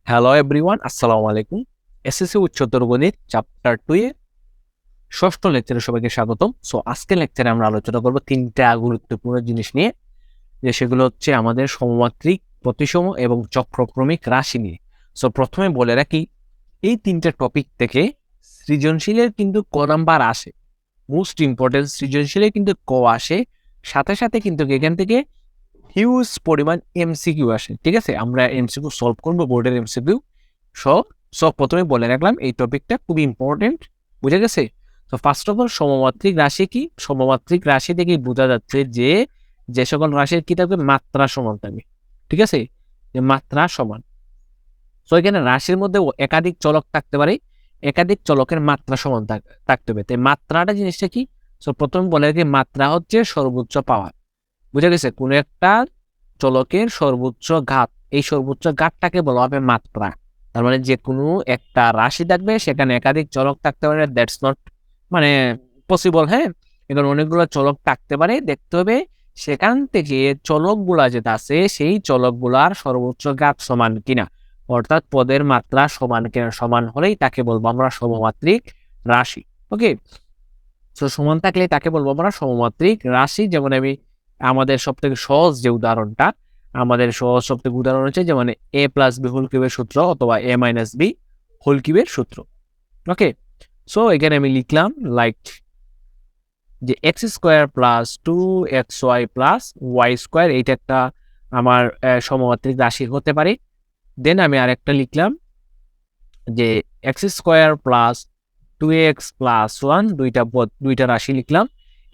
Hello everyone, আসসালামু আলাইকুম। SSC উচ্চতর গণিত চ্যাপ্টার 2 এর ষষ্ঠ লেকচারে সবাইকে স্বাগতম। সো আজকের লেকচারে আমরা আলোচনা করব তিনটা গুরুত্বপূর্ণ জিনিস নিয়ে, যে সেগুলো হচ্ছে আমাদের সমমাত্রিক, প্রতিসম এবং চক্রক্রমিক রাশি নিয়ে। সো প্রথমে বলে রাখি, এই তিনটা টপিক থেকে সৃজনশীলের কিন্তু ক নাম্বার আসে, মোস্ট ইম্পর্টেন্ট সৃজনশীলের কিন্তু ক আসে, সাথে সাথে কিন্তু এখান থেকে হিউজ পরিমাণ এমসিকিউ আসে। ঠিক আছে, আমরা এমসিকিউ সলভ করবো, বোর্ডের এমসিকিউ সব প্রথমে বলে রাখলাম, এই টপিকটা খুবই ইম্পর্টেন্ট। বুঝে গেছে? তো ফার্স্ট অফ অল, সমমাত্রিক রাশি কি? সমমাত্রিক রাশি থেকে বোঝা যাচ্ছে যে সকল রাশির কি থাকবে, মাত্রা সমান থাকবে। ঠিক আছে, যে মাত্রা সমান। তো এখানে রাশির মধ্যে একাধিক চলক থাকতে পারে, একাধিক চলকের মাত্রা সমান থাকতে হবে। তাই মাত্রাটা জিনিসটা কি? তো প্রথমে বলে রাখি, মাত্রা হচ্ছে সর্বোচ্চ পাওয়ার। বুঝা গেছে? কোন একটা চলকের সর্বোচ্চ ঘাত, এই সর্বোচ্চ ঘাতটাকে বলা হবে মাত্রা। তার মানে যে কোনো একটা রাশি থাকবে, সেখানে একাধিক চলক থাকতে পারে, দ্যাটস নট মানে পসিবল। হ্যাঁ, এখানে অনেকগুলো চলক থাকতে পারে, দেখতে হবে সেখান থেকে চলকগুলা যেটা আছে সেই চলকগুলার সর্বোচ্চ ঘাত সমান কিনা, অর্থাৎ পদের মাত্রা সমান কিনা। সমান হলেই তাকে বলবো আমরা সমমাত্রিক রাশি। ওকে, তো সমান থাকলে তাকে বলবো আমরা সমমাত্রিক রাশি। যেমন আমাদের সব থেকে সহজ যে উদাহরণটা, আমাদের সহজ সব থেকে উদাহরণ হচ্ছে যেমন এ প্লাস বি হোল কিউবের সূত্র অথবা এ মাইনাস বি হোল কিউবের সূত্র। ওকে, সো এখানে আমি লিখলাম লাইক যে x square plus 2xy plus Y square, এইটা একটা আমার সমমাত্রিক রাশি হতে পারে। দেন আমি আরেকটা লিখলাম যে x square plus 2x plus 1, দুইটা রাশি লিখলাম।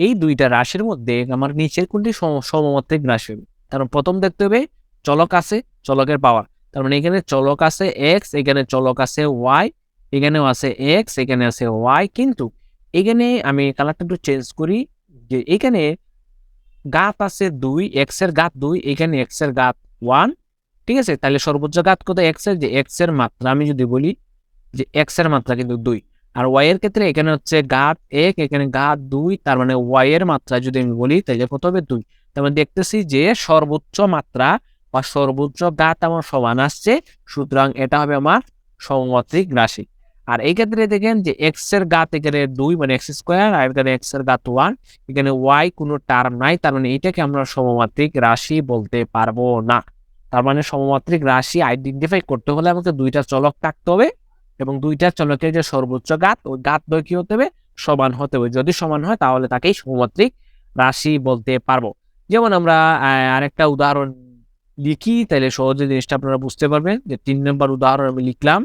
এই দুইটা রাশির মধ্যে আমার নিচের কোনটি সমমাত্রিক রাশি হবে? কারণ প্রথম দেখতে হবে চলক আছে, চলকের পাওয়ার। তার মানে এখানে চলক আছে x, এখানে চলক আছে y, এখানেও আছে x, এখানে আছে y। কিন্তু এখানে আমি কালারটা একটু চেঞ্জ করি, যে এখানে ঘাত আছে 2, x এর ঘাত 2, এখানে x এর ঘাত 1। ঠিক আছে, তাহলে সর্বোচ্চ ঘাত কত x এর? যে x এর মাত্রা আমি যদি বলি যে x এর মাত্রা কিন্তু 2, আর y এর ক্ষেত্রে এখানে হচ্ছে ঘাত 1, এখানে ঘাত 2, তার মানে y এর মাত্রা যদি আমি বলি তাহলে কত হবে? 2। তার মানে দেখতেছি যে সর্বোচ্চ মাত্রা বা সর্বোচ্চ ঘাত আমার সমান আসছে, সুতরাং এটা হবে আমার সমমাত্রিক রাশি। আর এই ক্ষেত্রে দেখেন যে x এর ঘাত এখানে 2 মানে x স্কয়ার, আর এখানে x এর ঘাত 1, এখানে y কোনো টার্ম নাই, তার মানে এটাকে আমরা সমমাত্রিক রাশি বলতে পারবো না। তার মানে সমমাত্রিক রাশি আইডেন্টিফাই করতে হলে আমাকে দুইটা চলক থাকতে হবে, এবং দুইটা চলকের যে সর্বোচ্চ ঘাত, ওই ঘাত দ্বয় কি হতে হবে? সমান হতে হবে। যদি সমান হয় তাহলে তাকেই সমমাত্রিক রাশি বলতে পারবো। যেমন আমরা আরেকটা উদাহরণ লিখি, তাহলে সহজে জিনিসটা আপনারা বুঝতে পারবেন। যে 3 নম্বর উদাহরণ আমি লিখলাম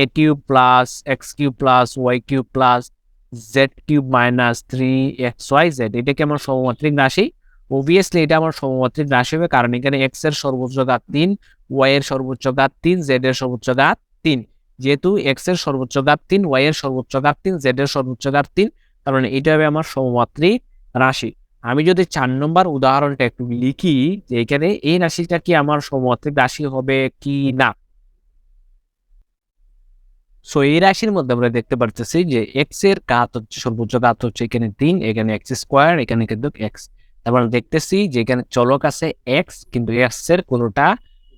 a cube plus x cube plus Y cube plus Z cube minus 3xyz, এটা কি আমার সমমাত্রিক রাশি? অবভিয়াসলি এটা আমার সমমাত্রিক রাশি হবে, কারণ এখানে x এর সর্বোচ্চ ঘাত 3, y এর সর্বোচ্চ ঘাত 3, z এর সর্বোচ্চ ঘাত 3। যেহেতু x এর সর্বোচ্চ ঘাত 3, y এর সর্বোচ্চ ঘাত 3, z এর সর্বোচ্চ ঘাত 3, তার মানে এটা হবে আমার সমমাত্রিক রাশি। আমি যদি 4 নম্বর উদাহরণটা একটু লিখি, যে এখানে এই রাশিটা কি আমার সমমাত্রিক রাশি হবে কি না। সো এই রাশির মধ্যে আমরা দেখতে পারতেছি যে এক্স এর ঘাত হচ্ছে, সর্বোচ্চ ঘাত হচ্ছে এখানে 3, এখানে এক্স স্কোয়ার, এখানে কিন্তু এক্স। তারপর দেখতেছি যে এখানে চলক আছে এক্স, কিন্তু এক্স এর কোনোটা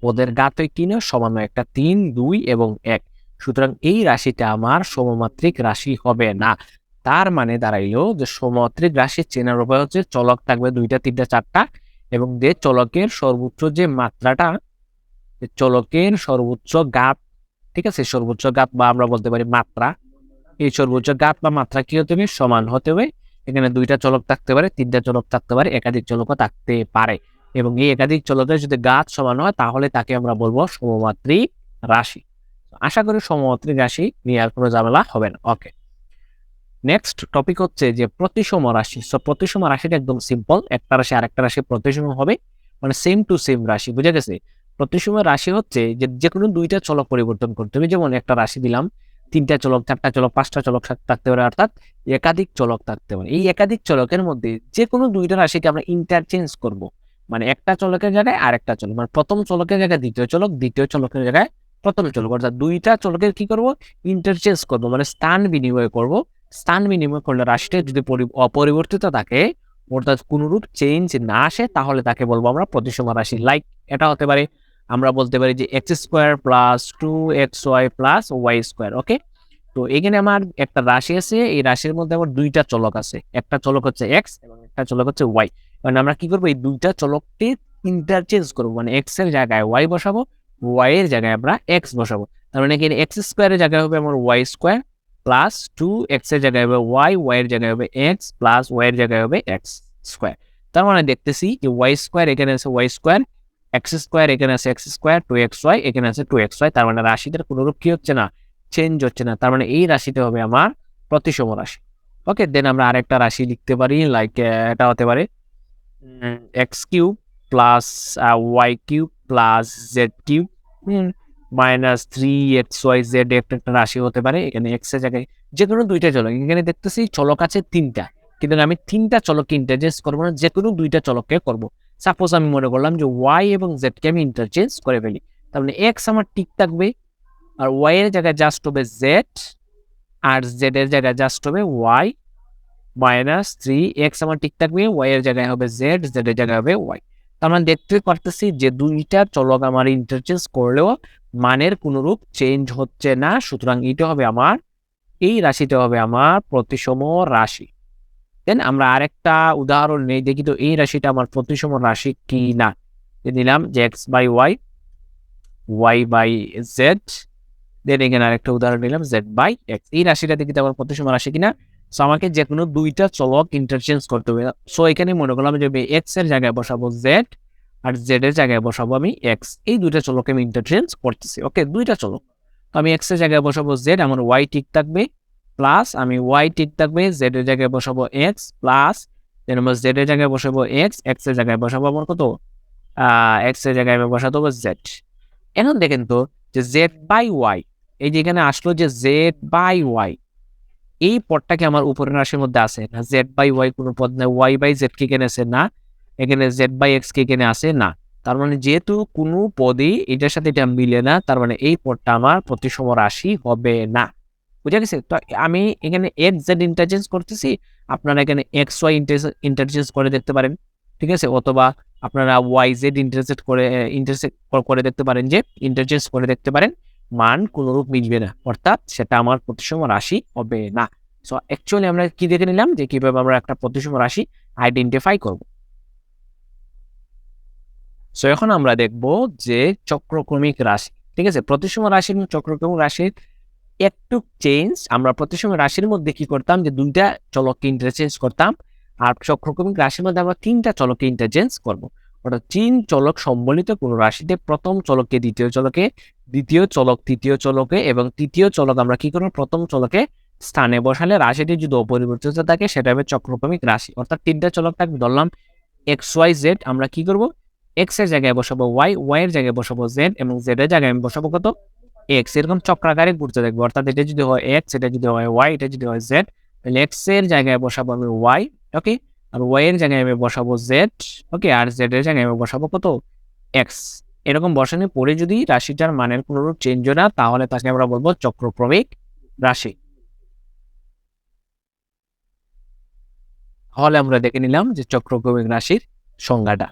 পদের ঘাত কি না, সমান নয়, একটা 3, 2 এবং 1। সুতরাং এই রাশিটা আমার সমমাত্রিক রাশি হবে না। তার মানে দাঁড়াইলো যে সমমাত্রিক রাশি চেনার উপায় হচ্ছে চলক থাকবে 2টা, 3টা, 4টা, এবং যে চলকের সর্বোচ্চ যে মাত্রাটা, চলকের সর্বোচ্চ ঘাত, ঠিক আছে, সর্বোচ্চ ঘাত বা আমরা বলতে পারি মাত্রা, এই সর্বোচ্চ ঘাত বা মাত্রা কি হতে হবে? সমান হতে হবে। এখানে 2টা চলক থাকতে পারে, 3টা চলক থাকতে পারে, একাধিক চলকও থাকতে পারে, এবং এই একাধিক চলকের যদি ঘাত সমান হয় তাহলে তাকে আমরা বলবো সমমাত্রিক রাশি। আশা করি সমমাত্রিক রাশি নিয়ে আর কোনো ঝামেলা হবে না। ওকে, নেক্সট টপিক হচ্ছে যে প্রতিসম রাশি। সো প্রতিসম রাশিটা একদম সিম্পল, একটা রাশি আরেকটা রাশি প্রতিসম হবে, মানে সেম টু সেম রাশি। বুঝে গেছে? প্রতিসম রাশি হচ্ছে যে কোনো 2টা চলক পরিবর্তন করতে হবে। যেমন একটা রাশি দিলাম, 3টা চলক, 4টা চলক, 5টা চলক থাকতে পারে, অর্থাৎ একাধিক চলক থাকতে পারে। এই একাধিক চলকের মধ্যে যে কোনো 2টা রাশিকে আমরা ইন্টারচেঞ্জ করব, মানে একটা চলকের জায়গায় আরেকটা চলক, মানে প্রথম চলকের জায়গায় দ্বিতীয় চলক, দ্বিতীয় চলকের জায়গায় প্রথম চলক, অর্থাৎ 2টা চলকের কি করব? ইন্টারচেঞ্জ করব, মানে স্থান বিনিময় করব। স্থান বিনিময় করলে রাশিটা যদি অপরিবর্তিত থাকে, অর্থাৎ কোনরূপ চেঞ্জ না আসে, তাহলে তাকে বলবো আমরা প্রতিসম রাশি। লাইক এটা হতে পারে আমরা বলতে পারি যে x square plus 2xy plus Y square. Okay, তো এখানে আমার একটা রাশি আছে, এই রাশির মধ্যে আমার দুইটা চলক আছে, একটা চলক হচ্ছে এক্স এবং একটা চলক হচ্ছে ওয়াই। মানে আমরা কি করবো, এই দুইটা চলককে ইন্টারচেঞ্জ করবো, মানে এক্স এর জায়গায় ওয়াই বসাবো, ওয়াই এর জায়গায় আমরা এক্স বসাবো। তার মানে এখানে এক্স স্কোয়ারের জায়গায় হবে আমার ওয়াই স্কোয়ার প্লাস 2x এর জায়গায় হবে ওয়াই, ওয়াই এর জায়গায় হবে এক্স প্লাস ওয়াই এর জায়গায় হবে এক্স স্কোয়ার। তার মানে দেখতেছি যে ওয়াই স্কোয়ার এখানে আছে ওয়াই স্কোয়ার, এক্স স্কোয়ার এখানে আছে এক্স স্কোয়ার, 2xy এখানে আছে 2xy। তার মানে রাশিটার কোনোরূপ কি হচ্ছে না, চেঞ্জ হচ্ছে না। তার মানে এই রাশিটা হবে আমার প্রতিসম রাশি। ওকে, দেন আমরা আরেকটা রাশি লিখতে পারি, লাইক এটা হতে পারে X cube plus Y cube plus Z cube minus 3xyz একটা রাশি হতে পারে। এখানে এক্স এর জায়গায় যে কোনো দুইটা চলক, এখানে দেখতেছি চলক আছে তিনটা, কিন্তু আমি তিনটা চলককে ইন্টারচেঞ্জ করবো না, যে কোনো দুইটা চলককে করবো। সাপোজ আমি মনে করলাম যে ওয়াই এবং জেড কে আমি ইন্টারচেঞ্জ করে ফেলি, তার মানে এক্স আমার ঠিক থাকবে আর ওয়াই এর জায়গায় জাস্ট হবে জেড, আর জেড এর জায়গায় জাস্ট হবে ওয়াই মাইনাস 3x আমার ঠিক থাকবে, ওয়াই এর জায়গায় হবে জেড, জেড এর জায়গায় হবে ওয়াই। তার মানে দেখতে পারতেছি যে দুইটা চলক আমার ইন্টারচেঞ্জ করলেও মানের কোনরূপ চেঞ্জ হচ্ছে না, সুতরাং এটা হবে আমার, এই রাশিটা হবে আমার প্রতিসম রাশি। দেন আমরা আরেকটা উদাহরণ নেই, দেখি তো এই রাশিটা আমার প্রতিসম রাশি কি না। নিলাম যে x by y, y by z, then এখানে আরেকটা উদাহরণ নিলাম জেড বাই এক্স। এই রাশিটা দেখি তো আমার প্রতিসম রাশি কিনা। সো আমাকে যে কোনো দুইটা চলক ইন্টারচেঞ্জ করতে হবে। সো এখানে মনে করলাম যে এক্স এর জায়গায় বসাবো জেড আর জেড এর জায়গায় বসাবো আমি এক্স, এই দুইটা চলকে আমি ইন্টারচেঞ্জ করতেছি। ওকে, দুইটা চলক, তো আমি এক্স এর জায়গায় বসাবো জেড, আমার ওয়াই ঠিক থাকবে, প্লাস আমি ওয়াই ঠিক থাকবে, জেড এর জায়গায় বসাবো এক্স প্লাস দেন আমার জেড এর জায়গায় বসাবো এক্স, এক্স এর জায়গায় বসাবো আমার কত এক্স এর জায়গায় আমি বসাতে হবে জেড। এখন দেখেন তো যে জেড বাই ওয়াই, এই যে এখানে আসলো যে জেড বাই ওয়াই, এই পদটাকে আমার উপরের রাশির মধ্যে আছে না, জেড বাই ওয়াই কোনো পদ না, ওয়াই বাই জেড কে এখানে আছে না, এখানে জেড বাই এক্স কে এখানে আছে না। তার মানে যেহেতু কোনো পদই এটার সাথে এটা মিলে না, তার মানে এই পদটা আমার প্রতিসম রাশি হবে না। বুঝা গেছে? তো আমি এখানে এক্স জেড ইন্টারচেঞ্জ করতেছি, আপনারা এখানে এক্স ওয়াই ইন্টারচেঞ্জ করে দেখতে পারেন, ঠিক আছে, অথবা আপনারা ওয়াই জেড ইন্টারচেঞ্জ করে দেখতে পারেন, যে ইন্টারচেঞ্জ করে দেখতে পারেন, মান কোনরূপ মিলবে না, অর্থাৎ সেটা আমার প্রতিসম রাশি হবে না। সো অ্যাকচুয়ালি আমরা কি দেখে নিলাম যে কিভাবে আমরা একটা প্রতিসম রাশি আইডেন্টিফাই করব। সো এখন আমরা দেখব যে চক্রক্রমিক রাশি, ঠিক আছে, প্রতিসম রাশি এবং চক্রক্রমিক রাশির একটু চেঞ্জ। আমরা প্রতিসম রাশির মধ্যে কি করতাম, যে দুইটা চলককে ইন্টারচেঞ্জ করতাম, আর চক্রক্রমিক রাশির মধ্যে আমরা তিনটা চলককে ইন্টারচেঞ্জ করব। অর্থাৎ তিন চলক সম্বলিত কোনো রাশিতে প্রথম চলককে দ্বিতীয় চলকে, দ্বিতীয় চলক তৃতীয় চলকে এবং তৃতীয় চলক আমরা কি করব, প্রথম চলকে স্থানে বসালে রাশিটি যদি অপরিবর্তিত থাকে সেটা হবে চক্রক্রমিক রাশি। অর্থাৎ তিনটা চলক থাকবে, ধরলাম এক্স ওয়াই জেড, আমরা কি করব, এক্স এর জায়গায় বসাবো ওয়াই, ওয়াই এর জায়গায় বসাবো জেড এবং জেড এর জায়গায় আমি বসাবো কত, এক্স। এরকম চক্রাকারে ঘুরতে দেখবো, অর্থাৎ এটা যদি হয় এক্স, এটা যদি হয় ওয়াই, এটা যদি হয় জেড, তাহলে এক্স এর জায়গায় বসাবো আমি ওয়াই, ওকে, আর ওয়াই এর জায়গায় আমি বসাবো জেড, ওকে, আর জেড এর জায়গায় আমি বসাবো কত, এক্স। এরকম বসানোর পরে যদি রাশিটার মানের কোনো চেঞ্জ না, তাহলে তাকে আমরা বলবো চক্রক্রমিক রাশি। তাহলে আমরা দেখে নিলাম যে চক্রক্রমিক রাশির সংজ্ঞাটা।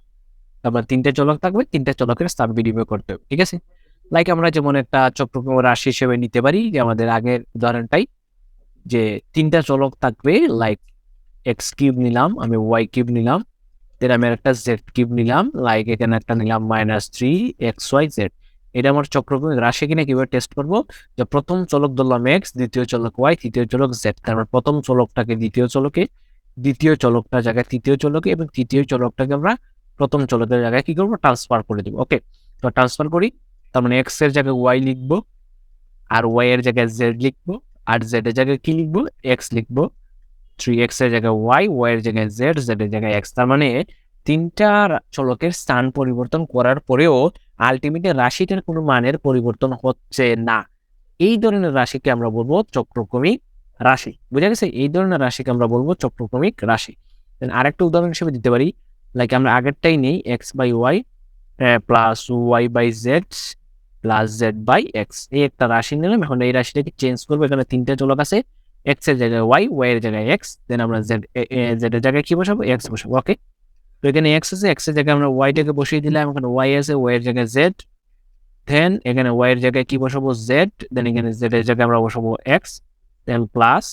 তারপর তিনটা চলক থাকবে, তিনটা চলকের স্থান বিনিময় করতে হবে, ঠিক আছে। লাইক আমরা যেমন একটা চক্রক্রমিক রাশি হিসেবে নিতে পারি, যে আমাদের আগের উদাহরণটাই, যে তিনটা চলক থাকবে, লাইক এক্স কিউব নিলাম, আমি ওয়াই কিউব নিলাম, দেন আমি একটা জেড কিউব নিলাম, লাইক এখানে একটা নিলাম -3xyz। এটা আমার চক্রক্রমিক রাশি কিনা কিভাবে টেস্ট করবো, যে প্রথম চলক ধরলাম এক্স, দ্বিতীয় চলক ওয়াই, তৃতীয় চলক জেড। তারপর প্রথম চলকটাকে দ্বিতীয় চলকে, দ্বিতীয় চলকটা জায়গায় তৃতীয় চলকে এবং তৃতীয় চলকটাকে আমরা প্রথম চলকের জায়গায় কি করবো, ট্রান্সফার করে দিব। ওকে, তো ট্রান্সফার করি, তার মানে এক্স এর জায়গায় ওয়াই লিখবো, আর ওয়াই এর জায়গায় জেড লিখবো, আর জেড এর জায়গায় কি লিখবো, এক্স লিখবো, 3x এর জায়গায় ওয়াই, ওয়াই এর জায়গায় জেড, জেড এর জায়গায় এক্স। তার মানে তিনটা চলকের স্থান পরিবর্তন করার পরেও আলটিমেটলি রাশিটার কোনো মানের পরিবর্তন হচ্ছে না। এই ধরনের রাশিকে আমরা বলবো চক্রক্রমিক রাশি। বুঝা গেছে? এই ধরনের রাশিকে আমরা বলবো চক্রক্রমিক রাশি। আরেকটা উদাহরণ হিসেবে দিতে পারি, লাইক আমরা আগেরটাই নেই, X by Y plus Y by Z plus Z by X, এই একটা রাশি নিলাম। এখন এই রাশিটাকে চেঞ্জ করবো, এখানে তিনটা চলক আছে, এক্স এর জায়গায় ওয়াই, ওয়াই এর জায়গায় এক্স, দেন আমরা জেড এর জায়গায় কি বসাবো, এক্স বসাবো। ওকে, তো এখানে এক্স আছে, এক্স এর জায়গায় আমরা ওয়াইটাকে বসিয়ে দিলাম, এখানে ওয়াই আছে, ওয়াই এর জায়গায় জেড, দেন এখানে ওয়াই এর জায়গায় কি বসাবো জেড, দেন এখানে জেড এর জায়গায় আমরা বসাবো এক্স, দেন প্লাস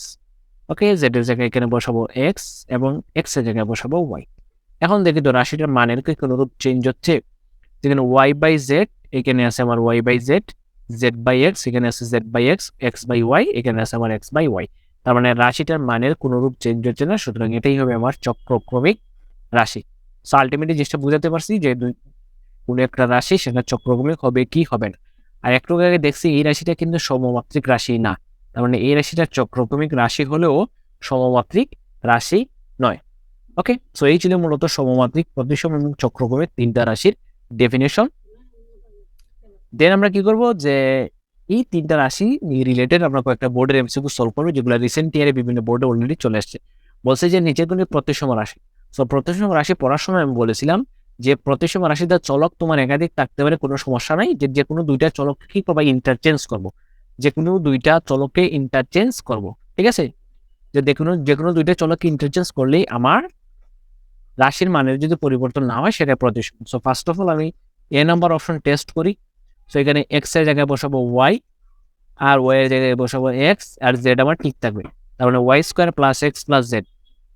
ওকে জেড এর জায়গায় এখানে বসাবো এক্স এবং এক্স এর জায়গায় বসাবো ওয়াই। এখন দেখি তো রাশিটার মানের কি কোনো রূপ চেঞ্জ হচ্ছে? যেখানে ওয়াই বাই জেড এখানে আছে আমার Y by Z, Z by X এখানে আছে Z by X, X by Y এখানে আছে আমার এক্স বাই ওয়াই। তার মানে রাশিটার মানের কোনো রূপ চেঞ্জ হচ্ছে না, সুতরাং এটাই হবে আমার চক্রক্রমিক রাশি। সো আলটিমেটলি জিনিসটা বুঝাতে পারছি যে কোনো একটা রাশি সেটা চক্রক্রমিক হবে কি হবে না। আর একটু আগে দেখছি এই রাশিটা কিন্তু সমমাত্রিক রাশি না, তার মানে এই রাশিটা চক্রক্রমিক রাশি হলেও সমমাত্রিক রাশি নয়। ওকে, সো এই ছিল মূলত সমমাত্রিক, প্রতিসম এবং চক্রক্রমিক তিনটা রাশির ডেফিনেশন। দেন আমরা কি করব যে এই তিনটা রাশি রিলেটেড আমরা কয়েকটা বোর্ডের এমসিকিউ সলভ করবো, যেগুলো রিসেন্ট ইয়ারে বিভিন্ন বোর্ডে অলরেডি চলে আসছে। বলছে যে নিচের কোনটি প্রতিসম রাশি। সো প্রতিসম রাশি পড়ার সময় আমি বলেছিলাম যে প্রতিসম রাশিটা চলক তোমার একাধিক থাকতে পারে, কোনো সমস্যা নাই, যে কোনো দুইটা চলক কি করবো ইন্টারচেঞ্জ করবো, যে কোনো দুইটা চলককে ইন্টারচেঞ্জ করব, ঠিক আছে? যে কোনো দুইটা চলককে ইন্টারচেঞ্জ করলেই আমার রাশির মানের যদি পরিবর্তন না হয় সেটা প্রতিসম। সো ফার্স্ট অফ অল আমি এ নাম্বার অপশন টেস্ট করি। সো এখানে এক্স এর জায়গায় বসাবো ওয়াই, আর ওয়াই এর জায়গায় বসাবো এক্স, আর জেড আমার ঠিক থাকবে, তার মানে y square plus x plus z.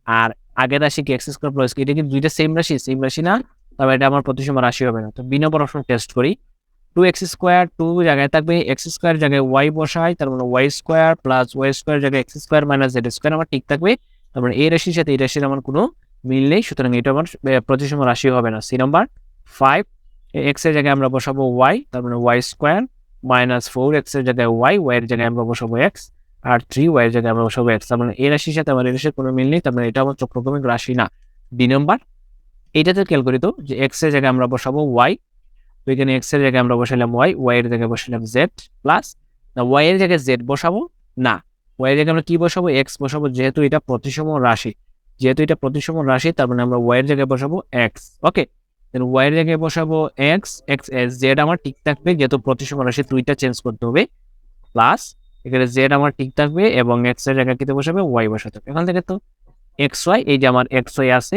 আর আগের রাশি কি এক্স স্কোয়ার প্লাস, এটা কি দুইটা সেম রাশি না, তবে এটা আমার প্রতিসম রাশি হবে না। তো বি নম্বর অপশন টেস্ট করি। 2x স্কোয়ার 2 জায়গায় থাকবে, এক্স স্কোয়ার জায়গায় ওয়াই বসাই, তার মানে y square plus Y square জায়গায় x square minus z square আমার ঠিক থাকবে, তার মানে এই রাশির সাথে এই রাশির আমার কোনো মিল নেই, সুতরাং এটা আমার প্রতিসম রাশি হবে না। সি নাম্বার 5, এক্স এর জায়গায় আমরা বসাবো ওয়াই, তার মানে ওয়াই স্কোয়ার মাইনাস 4 এক্স এর জায়গায় ওয়াই, ওয়াই এর জায়গায় আমরা বসাবো এক্স, আর 3 ওয়াই এর জায়গায় আমরা বসাবো এক্স, তার মানে এই রাশির সাথে আমার এই রাশির কোনো মিল নেই, তার মানে এটা আমার চক্রক্রমিক রাশি না। বি নাম্বার, এইটাতে খেয়াল করি তো যে এক্স এর জায়গায় আমরা বসাবো ওয়াই, তো এখানে এক্স এর জায়গায় আমরা বসালাম ওয়াই, ওয়াই এর জায়গায় বসালাম জেড প্লাস, না ওয়াই এর জায়গায় জেড বসাবো না, ওয়াই এর জায়গায় আমরা কি বসাবো এক্স বসাবো, যেহেতু এটা প্রতিসম রাশি, তার মানে আমরা ওয়াই এর জায়গায় বসাবো এক্স। ওকে, দেন ওয়াই এর জায়গায় বসাবো এক্স, জেড আমার ঠিক থাকবে যেহেতু প্রতিসম রাশি, দুইটা চেঞ্জ করতে হবে, প্লাস এখানে জেড আমার ঠিক থাকবে এবং এক্স এর জায়গায় কিতে বসাবে ওয়াই বসাতে হবে। এখান থেকে তো এক্স ওয়াই, এই যে আমার এক্স ওয়াই আছে,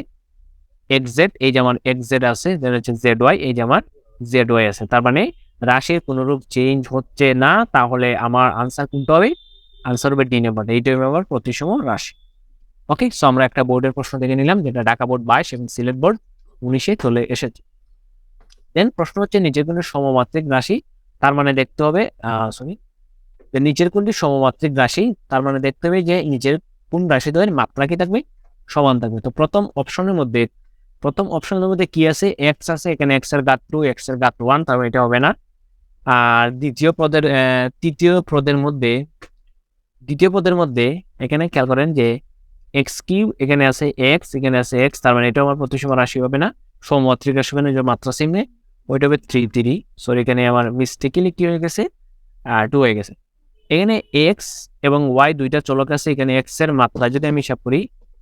এক্স জেড এই যে আমার এক্স জেড আছে, দেন হচ্ছে জেড ওয়াই এই যে আমার জেড ওয়াই আছে, তার মানে রাশির কোনরূপ চেঞ্জ হচ্ছে না, তাহলে আমার আনসার কোনটা হবে? আনসার হবে ডি নাম্বার, এইটা হবে আমার প্রতিসম রাশি। ওকে, সো আমরা একটা বোর্ডের প্রশ্ন দেখে নিলাম, যেটা ঢাকা বোর্ড 22 এবং সিলেট বোর্ড 19-এ চলে এসেছে। দেন প্রশ্ন হচ্ছে নিচের কোনটি সমমাত্রিক রাশি, তার মানে দেখতে হবে নিচের কোনটি সমমাত্রিক রাশি, তার মানে দেখতে হবে যে নিচের কোন রাশি দ্বয়ের মাত্রা কি থাকবে, সমান থাকবে। তো প্রথম অপশনের মধ্যে কি আছে, এক্স আছে, এখানে এক্স এর ঘাত 2 এক্স এর ঘাত 1, তার মানে এটা হবে না। আর দ্বিতীয় পদের মধ্যে এখানে খেয়াল করেন যে এক্স কিউব, এখানে আছে এক্স, এখানে আছে এক্স, তার মানে এটা আমার প্রতিসম রাশি হবে না, সমমাত্রিক রাশি হবে না, যে মাত্রা সেম নেই, ওইটা হবে 3 সরি এখানে আমার মিস্টেকলি কি হয়ে গেছে 2 হয়ে গেছে। এখানে এক্স এবং ওয়াই দুইটা চলক আছে, এখানে এক্স এর মাত্রা যদি আমি হিসাব করি,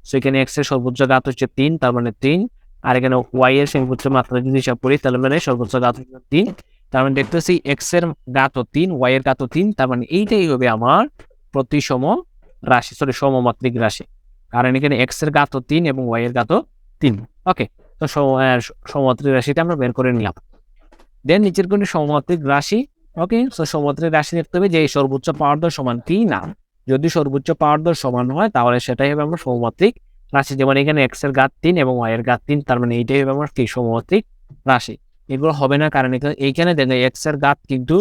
সো এখানে এক্স এর সর্বোচ্চ ঘাত হচ্ছে 3, তার মানে 3, আর এখানে ওয়াই এর সর্বোচ্চ মাত্রা যদি হিসাব করি তাহলে মানে সর্বোচ্চ ঘাত হচ্ছে 3, তার মানে দেখতেছি এক্স এর ঘাত 3, ওয়াই এর ঘাত 3, তার মানে এইটাই হবে আমার প্রতিসম রাশি, সমমাত্রিক রাশি, কারণ এখানে এক্স এর ঘাত 3 এবং ওয়াই এর ঘাত 3। ওকে, তো সমমাত্রিক রাশিটা আমরা বের করে নিলাম। দেন নিচের কোনটি সমমাত্রিক রাশি, ওকে, সো সমমাত্রিক রাশি দেখতে হবে যে সর্বোচ্চ পাওয়ার দর সমান কি না, যদি সর্বোচ্চ পাওয়ার দর সমান হয় তাহলে সেটাই হবে আমার সমমাত্রিক রাশি, যেমন এখানে এক্স এর ঘাত 3 এবং ওয়াই এর ঘাত 3, তার মানে এইটাই হবে আমার কি সমমাত্রিক রাশি। এগুলো হবে না কারণ এইখানে দেখেন এক্স এর ঘাত কিন্তু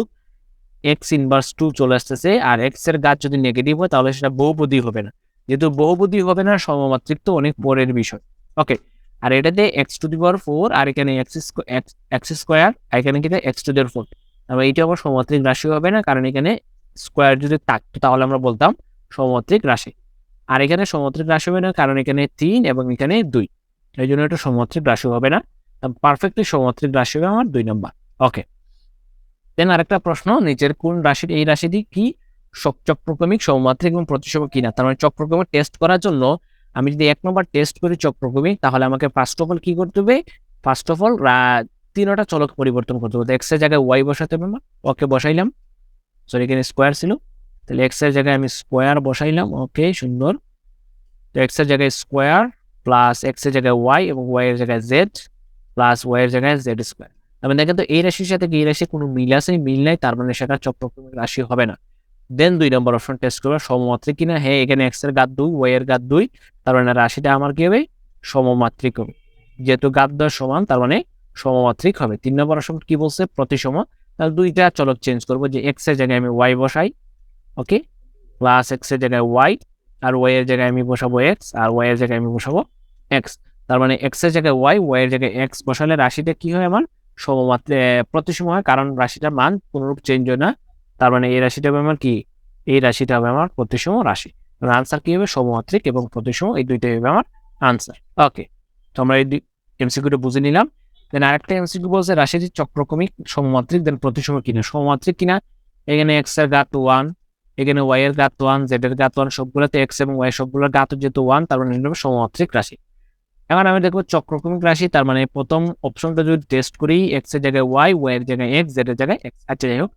এক্স ইনভার্স 2 চলে আসতেছে, আর এক্স এর ঘাত যদি নেগেটিভ হয় তাহলে সেটা বহুপদী হবে না, যেহেতু বহুপদী হবে না সমমাত্রিক তো অনেক পরের বিষয়। ওকে, আর এটাতে x⁴, আর এখানে এক্স স্কোয়ার, আর এখানে কিন্তু x⁴, তাহলে এইটা আবার সমমাত্রিক রাশি হবে না, কারণ এখানে স্কোয়ার যদি থাকতো তাহলে আমরা বলতাম সমমাত্রিক রাশি, আর এখানে সমমাত্রিক রাশি হবে না কারণ এখানে 3 এবং এখানে 2, এই জন্য এটা সমমাত্রিক রাশি হবে না, পারফেক্টলি সমমাত্রিক রাশি হবে আমার 2 নাম্বার। ওকে, দেন আরেকটা প্রশ্ন, নিচের কোন রাশির এই রাশিটি কি চক্রক্রমিক, সমমাত্রিক এবং প্রতিসম কিনা, তার মানে চক্রক্রমিক টেস্ট করার জন্য আমি যদি 1 নম্বর টেস্ট করি চক্রক্রমিক, তাহলে আমাকে ফার্স্ট অফ অল কি করতে হবে, ফার্স্ট অফ অল তিনটা চলক পরিবর্তন করতে হবে। এক্স এর জায়গায় ওয়াই বসাতে হবে, ওকে বসাইলাম, সরি এখানে স্কোয়ার ছিল, তাহলে এক্স এর জায়গায় আমি স্কোয়ার বসাইলাম, ওকে সুন্দর, তো এক্স এর জায়গায় স্কোয়ার প্লাস এক্স এর জায়গায় ওয়াই এবং ওয়াই এর জায়গায় জেড প্লাস ওয়াই এর জায়গায় জেড স্কোয়ার, তার মানে দেখেন তো এই রাশির সাথে এই রাশির কোনো মিল আছে, মিল নাই, তার মানে সেটা চক্রক্রমিক রাশি হবে না। দেন 2 নম্বর অপশন টেস্ট করবে সমমাত্রিক কিনা। হ্যাঁ, এখানে এক্স এর ঘাত 2, ওয়াই এর ঘাত 2, তার মানে রাশিটা আমার কি হবে? সমমাত্রিক হবে। যেহেতু ঘাত 2 সমান, তার মানে সমমাত্রিক হবে। 3 নম্বর অপশন কি বলছে? প্রতিসম। তাহলে দুইটা চলক চেঞ্জ করবো, যে এক্স এর জায়গায় আমি ওয়াই বসাই, ওকে, প্লাস এক্স এর জায়গায় ওয়াই, আর ওয়াই এর জায়গায় আমি বসাবো এক্স, আর ওয়াই এর জায়গায় আমি বসাবো এক্স। তার মানে এক্স এর জায়গায় ওয়াই, ওয়াই এর জায়গায় এক্স বসালে রাশিটা কি হয়? আমার সমমাত্রিক প্রতিসম হয়, কারণ রাশিটার মান কোনরূপ চেঞ্জ হয় না। তার মানে এই রাশিটা হবে আমার কি? এই রাশিটা হবে আমার প্রতিসম রাশি। আনসার কি হবে? সমমাত্রিক এবং প্রতিসম, এই দুইটাই হবে আমার আনসার। ওকে, তো আমরা এই এমসিকিউটা বুঝে নিলাম। দেন আরেকটা এমসিকিউ বলছে রাশিটি চক্রক্রমিক সমমাত্রিক দেন প্রতিসম কিনা। সমমাত্রিক কিনা, এখানে এক্স এর ঘাত 1, এখানে ওয়াই এর ঘাত 1, জেড এর ঘাত 1, সবগুলোতে এক্স এবং ওয়াই সবগুলোর ঘাত যেহেতু 1, তার মানে এটা হবে সমমাত্রিক রাশি। এখন আমি দেখবো চক্রক্রমিক রাশি, তার মানে প্রথম অপশনটা যদি টেস্ট করি, এক্স এর জায়গায় ওয়াই, ওয়াই এর জায়গায় এক্স, জেড এর জায়গায় এক্স। আচ্ছা, যাই হোক,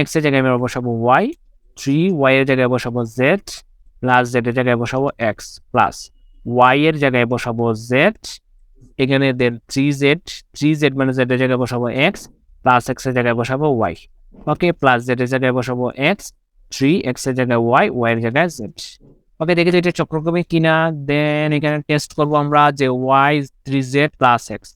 এক্স এর জায়গায় আমি বসাবো ওয়াই, 3, ওয়াই এর জায়গায় বসাবো জেড, প্লাস জেড এর জায়গায় বসাবো এক্স, প্লাস ওয়াই এর জায়গায় বসাবো জেড, এখানে দেন 3z মানে জেড এর জায়গায় বসাবো এক্স, প্লাস এক্স এর জায়গায় বসাবো ওয়াই, ওকে, প্লাস জেড এর জায়গায় বসাবো এক্স, 3 এক্স এর জায়গায় ওয়াই, ওয়াই এর জায়গায় জেড। ওকে, দেখি তো এটা চক্রক্রমিক কিনা। দেন এখানে টেস্ট করবো আমরা যে ওয়াই 3z প্লাস এক্স,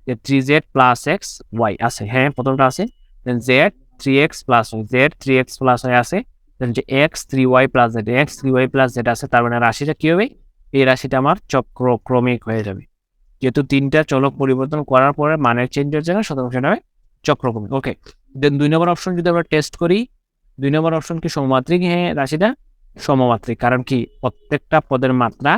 যে 3z প্লাস এক্স ওয়াই আছে, হ্যাঁ প্রথমটা আছে। Then z 3x plus y, z 3x plus y আছে। দেন যে x 3y plus z, x 3y plus z আছে। তার মানে রাশিটা কি হবে? এই রাশিটা আমার চক্রক্রমিক হয়ে যাবে, যেহেতু তিনটা চলক পরিবর্তন করার পরে মানের চেঞ্জ হচ্ছে না, সুতরাং সেটা হবে চক্রক্রমিক। ওকে, দেন 2 নম্বর অপশন যদি আমরা টেস্ট করি, 2 নম্বর অপশন কি সমমাত্রিক? হ্যাঁ, রাশিটা সমমাত্রিক, কারণ কি প্রত্যেকটা পদের মাত্রা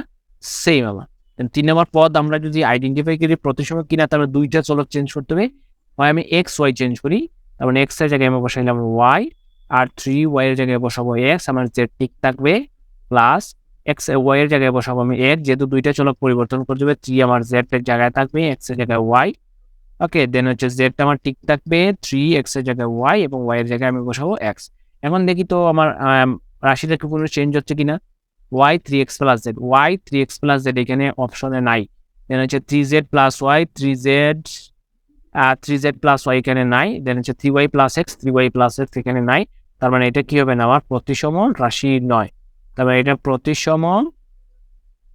সেম আমার। 3 নম্বর পদ আমরা যদি আইডেন্টিফাই করি প্রতিসম কিনা, তাহলে দুইটা চলক চেঞ্জ করতে হবে। হয় আমি এক্স ওয়াই চেঞ্জ করি, তার মানে এক্স এর জায়গায় আমি বসাইলাম ওয়াই, আর 3 ওয়াই এর জায়গায় বসাবো এক্স, আমার জেড ঠিক থাকবে, প্লাস এক্স ওয়াই এর জায়গায় বসাবো আমি এক্স, যেহেতু দুইটা চলক পরিবর্তন করতে হবে, 3 আমার জেড এর জায়গায় থাকবে, এক্স এর জায়গায় ওয়াই, ওকে। দেন হচ্ছে জেডটা আমার ঠিক থাকবে, 3 এক্স এর জায়গায় ওয়াই, এবং ওয়াই এর জায়গায় আমি বসাবো এক্স। এখন দেখি তো আমার রাশিটা কি কোনো চেঞ্জ হচ্ছে কিনা। Y 3x plus Z, Y 3x plus Z এখানে অপশনে নাই। দেন হচ্ছে 3z plus Y, 3z plus Y এখানে নাই। দেন হচ্ছে 3y plus x, 3y plus x এখানে নাই। তার মানে এটা কি হবে না? আমার প্রতিসম রাশি নয়। তার মানে এটা প্রতিসম,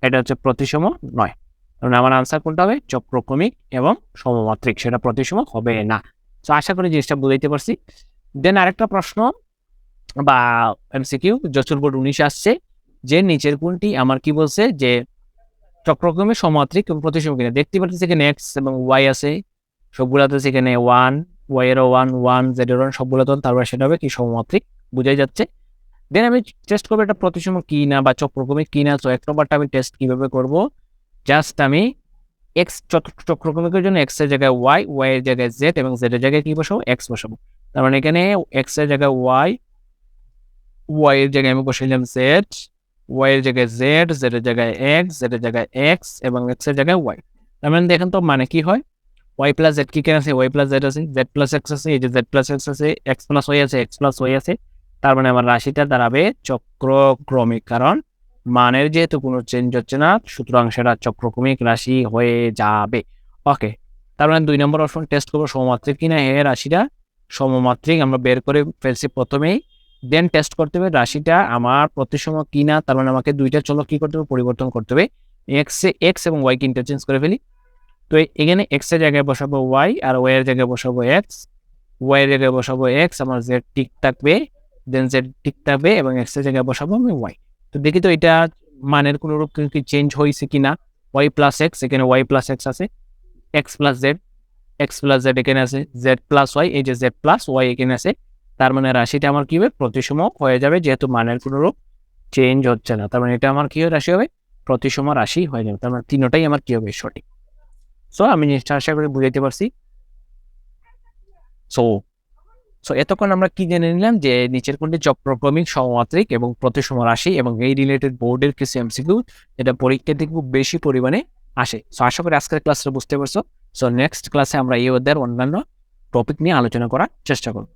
এটা হচ্ছে প্রতিসম নয়। তার মানে আমার আনসার কোনটা হবে? চক্রক্রমিক এবং সমমাত্রিক, সেটা প্রতিসম হবে না। তো আশা করি জিনিসটা বুঝাইতে পারছি। দেন আরেকটা প্রশ্ন বা এমসিকিউ যশোর বোর্ড 19 আসছে, যে নিচের কোনটি আমার কি বলছে যে চক্রক্রমে সমমাত্রিক এবং প্রতিসম কিনা। দেখতে পাচ্ছি এখানে এক্স এবং ওয়াই আছে, সবগুলাতে সেখানে 1, ওয়াই এরও 1, 1 জেড এর 1, সবগুলোতে, তারপর সেটা হবে কি সমমাত্রিক, বুঝাই যাচ্ছে। দেন আমি টেস্ট করবো এটা প্রতিসম কি না বা চক্রক্রমিক কি না। তো 1 নম্বরটা আমি টেস্ট কিভাবে করব, জাস্ট আমি এক্স চক্রক্রমিকের জন্য এক্স এর জায়গায় ওয়াই, ওয়াই এর জায়গায় জেড এবং জেড এর জায়গায় কি বসাবো? এক্স বসাবো। তার মানে এখানে এক্স এর জায়গায় ওয়াই, ওয়াই এর জায়গায় আমি বসাইলাম জেড, ওয়াই এর জায়গায় জেড, জেড এর জায়গায় এক্স, জেড এর জায়গায় এক্স এবং এক্স এর জায়গায় ওয়াই। তার মানে দেখেন তো মানে কি হয়, ওয়াই প্লাস জেড কি কেন আছে? ওয়াই প্লাস জেড আছে, জেড প্লাস এক্স আছে, এই যে জেড প্লাস এক্স আছে, এক্স প্লাস ওয়াই আছে, এক্স প্লাস ওয়াই আছে। তার মানে আমার রাশিটা দাঁড়াবে চক্রক্রমিক, কারণ মানের যেহেতু কোনো চেঞ্জ হচ্ছে না, সুতরাং সেটা চক্রক্রমিক রাশি হয়ে যাবে। ওকে, তার মানে 2 নম্বর অপশন টেস্ট করবো সমমাত্রিক কিনা। এর রাশিটা সমমাত্রিক আমরা বের করে ফেলছি প্রথমেই। দেন টেস্ট করতে হবে রাশিটা আমার প্রতিসম কিনা। তার মানে আমাকে দুইটা চলক কি করতে হবে? পরিবর্তন করতে হবে। এক্স এবং ওয়াই কে ইন্টারচেঞ্জ করে ফেলি। তো এখানে এক্স এর জায়গায় বসাবো ওয়াই, আর ওয়াই এর জায়গায় বসাবো এক্স, ওয়াই এর জায়গায় বসাবো এক্স, আমার জেড ঠিক থাকবে, দেন জেড ঠিক থাকবে এবং এক্স এর জায়গায় বসাবো আমি ওয়াই। তো দেখি তো এটা মানের কোনো রূপ কি চেঞ্জ হয়েছে কিনা। ওয়াই প্লাস এক্স, এখানে ওয়াই প্লাস এক্স আছে, x plus z, x plus Z এখানে আছে, জেড প্লাস ওয়াই, এই যে জেড প্লাস ওয়াই এখানে আছে। তার মানে রাশিটা আমার কি হবে? প্রতিসম হয়ে যাবে, যেহেতু মানের কোনো রূপ চেঞ্জ হচ্ছে না। তার মানে এটা আমার কি রাশি হবে? প্রতিসম রাশি হয়ে যাবে। তার মানে তিনটাই আমার কি হবে? সঠিক। সো আমি জিনিসটা আশা করি বুঝাইতে পারছি। সো এতক্ষণ আমরা কি জেনে নিলাম যে নিচের কোনটি চক্রক্রমিক, সমমাত্রিক এবং প্রতিসম রাশি, এবং এই রিলেটেড বোর্ডের কিছু এমসিকিউ এটা পরীক্ষাতে খুব বেশি পরিমাণে আসে। সো আশা করি আজকের ক্লাসটা বুঝতে পারছো। সো নেক্সট ক্লাসে আমরা এই অধ্যায়ের অন্যান্য টপিক নিয়ে আলোচনা করার চেষ্টা করব।